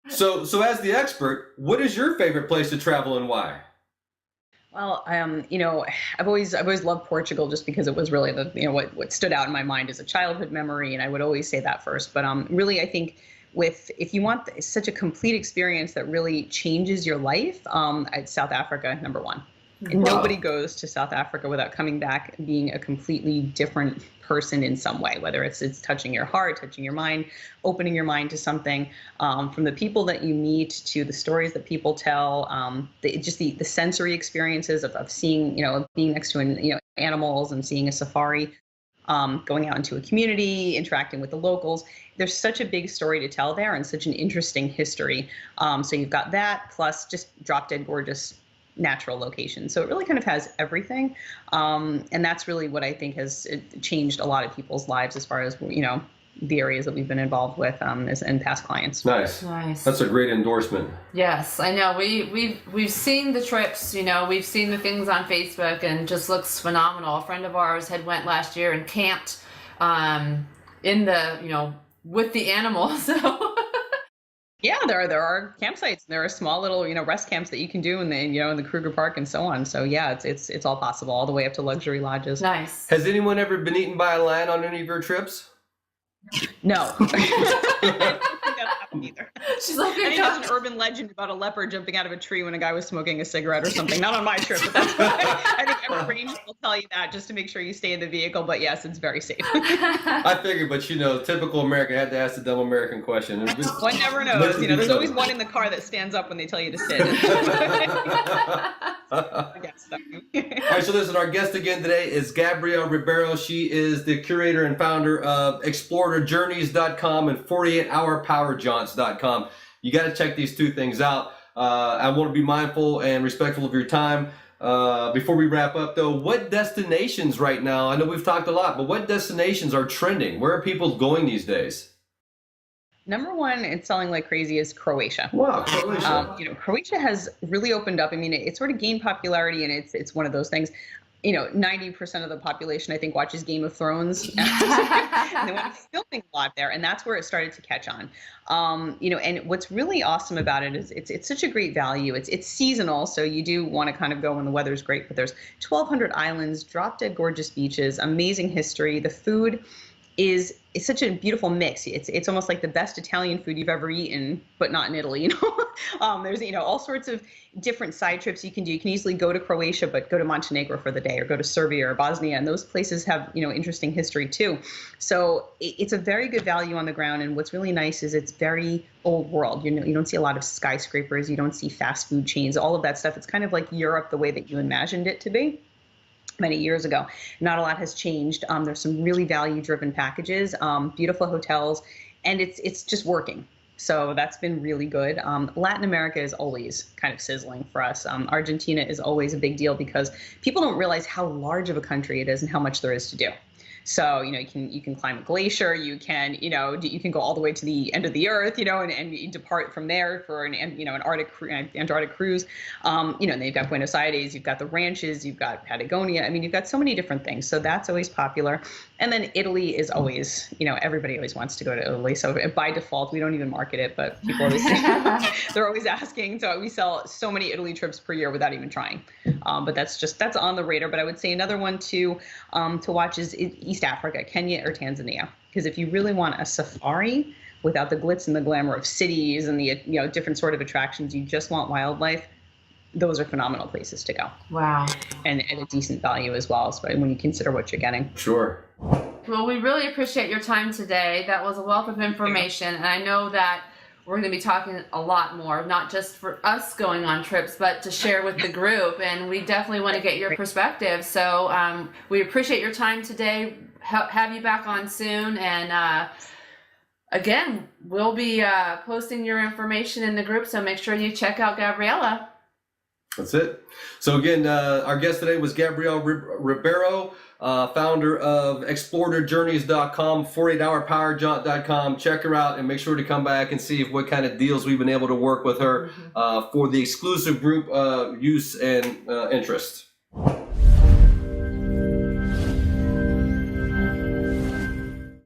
So as the expert, what is your favorite place to travel and why? Well, I've always loved Portugal just because it was really what stood out in my mind as a childhood memory, and I would always say that first. But really, I think if you want such a complete experience that really changes your life, South Africa, number one. And nobody Wow. goes to South Africa without coming back being a completely different person in some way, whether it's touching your heart, touching your mind, opening your mind to something, from the people that you meet to the stories that people tell, the sensory experiences of seeing, being next to animals and seeing a safari, going out into a community, interacting with the locals. There's such a big story to tell there and such an interesting history. So you've got that plus just drop dead gorgeous natural location. So it really kind of has everything. And that's really what I think has changed a lot of people's lives as far as, the areas that we've been involved with and past clients. Nice. That's a great endorsement. Yes, I know. We've seen the trips, we've seen the things on Facebook and just looks phenomenal. A friend of ours had went last year and camped in the, with the animals. So yeah, there are campsites. There are small little, rest camps that you can do in the Kruger Park and so on. So yeah, it's all possible, all the way up to luxury lodges. Nice. Has anyone ever been eaten by a lion on any of your trips? No. I don't think that happened either. She's like, I think there's an urban legend about a leopard jumping out of a tree when a guy was smoking a cigarette or something. Not on my trip, but that's I think every ranger will tell you that just to make sure you stay in the vehicle. But yes, it's very safe. I figured, but typical American had to ask the dumb American question. One never knows. There's always one in the car that stands up when they tell you to sit. All right, so listen, our guest again today is Gabrielle Ribeiro. She is the curator and founder of ExplorateurJourneys.com and 48hourpowerjaunts.com. You got to check these two things out. I want to be mindful and respectful of your time. Before we wrap up, though, what destinations right now, I know we've talked a lot, but what destinations are trending? Where are people going these days? Number one, it's selling like crazy, is Croatia. Wow, Croatia. Croatia has really opened up. I mean, it sort of gained popularity, and it's one of those things. 90% of the population, I think, watches Game of Thrones, and they want to filming a lot there, and that's where it started to catch on. And what's really awesome about it is it's such a great value. It's seasonal, so you do want to kind of go when the weather's great. But there's 1,200 islands, drop dead gorgeous beaches, amazing history. The food is such a beautiful mix. It's almost like the best Italian food you've ever eaten, but not in Italy. There's all sorts of different side trips you can do. You can easily go to Croatia, but go to Montenegro for the day, or go to Serbia or Bosnia, and those places have interesting history too. So it's a very good value on the ground. And what's really nice is it's very old world. You don't see a lot of skyscrapers. You don't see fast food chains. All of that stuff. It's kind of like Europe the way that you imagined it to be many years ago. Not a lot has changed. There's some really value-driven packages, beautiful hotels, and it's just working. So that's been really good. Latin America is always kind of sizzling for us. Argentina is always a big deal because people don't realize how large of a country it is and how much there is to do. So, you can climb a glacier, you can go all the way to the end of the earth, and you depart from there for an Antarctic cruise. And they've got Buenos Aires, you've got the ranches, you've got Patagonia. I mean, you've got so many different things. So that's always popular. And then Italy is always, everybody always wants to go to Italy. So by default, we don't even market it, but people always they're always asking. So we sell so many Italy trips per year without even trying. But that's on the radar. But I would say another one to watch is East Africa, Kenya or Tanzania. Because if you really want a safari without the glitz and the glamour of cities and the different sort of attractions, you just want wildlife, those are phenomenal places to go. Wow. And at a decent value as well, so when you consider what you're getting. Sure. Well, we really appreciate your time today. That was a wealth of information, and I know that we're going to be talking a lot more, not just for us going on trips, but to share with the group. And we definitely want to get your perspective. So we appreciate your time today. Have you back on soon. And again, we'll be posting your information in the group. So make sure you check out Gabriella. That's it. So again, our guest today was Gabrielle Ribeiro, founder of ExplorateurJourneys.com, 48hourpowerjaunt.com. Check her out and make sure to come back and see what kind of deals we've been able to work with her for the exclusive group use and interest.